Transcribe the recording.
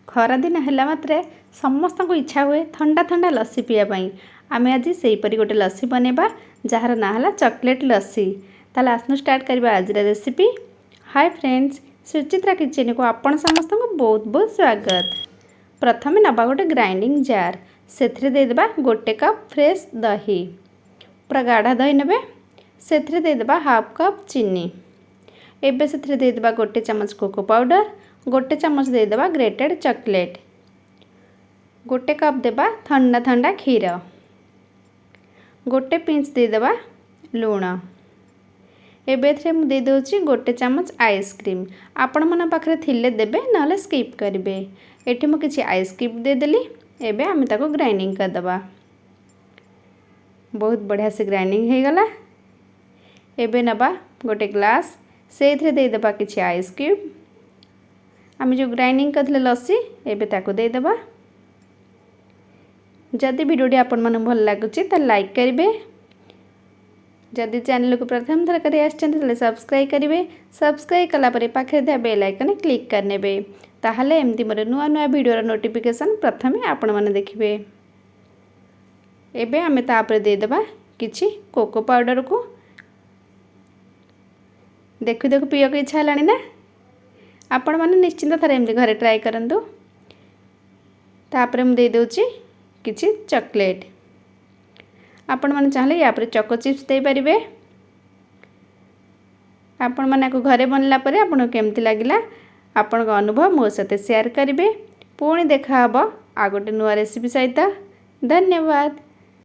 खरादिन है मात्रे समस्त को इच्छा हुए ठंडा ठंडा लस्सी पीवाई। आम आज से गोटे लस्सी बनवा जार ना है चॉकलेट लस्सी। ताले आसनु स्टार्ट करवा आज recipe. Hi friends, Suchitra kitchen को आपण समस्त को बहुत बहुत स्वागत। प्रथम नवा गोटे ग्राइंडिंग जार से देदेबा गोटे कप फ्रेश दही, पूरा गाढ़ा दही ने से देदेबा हाफ कप चीनी। एबे से देदेबा गोटे चम्मच कोको पाउडर, गोटे चम्मच देदेबा ग्रेटेड चॉकलेट, गोटे कप देबा ठंडा ठंडा क्षीर, गोटे पिंच देदेबा लूण। एबे मुझे देदे गोटे चम्मच आइसक्रीम। आपण मन पाखे थिले देबे ना स्किप करेंगे। ये मुझे किसी आइसक्रीम देदेली। एबे आम ताको ग्राइंडिंग करदबा। बहुत बढ़िया से ग्राइंडिंग हो गला। एबे नबा गोटे ग्लास से देदेबा किसी आइसक्रीम। आम जो ग्राइंडिंग करथिले लस्सी एबे ताको देदेबा। जदि वीडियोटी आपण मन भल लागुची त लाइक करेंगे। जदि चैनल को प्रथम थर कर सब्सक्राइब करेंगे। सब्सक्राइब कलापर पाखे बेल आइकन क्लिक करने ताहले एमती मोर नुआ नुआ वीडियोर नोटिफिकेशन प्रथमे आपण मैंने देखिए। एबे आमे तापर देदेबा किछि कोको पाउडर को। देखु देखु पीवा को इच्छा है ना। आपण मैंने निश्चिंत थर एमती घरे ट्राए करंतु। तापर मुझे देदे किछि चॉकलेट। आपण मैंने चाहले या पर चॉको चिप्स दे पारिबे। आपण मैंने को घरे बनला परे आपन केमती लागिला आपण का अनुभव मो साथे शेयर करेंगे। पुणी देखा हबो आ गोटे नुआ रेसिपी सहित। धन्यवाद।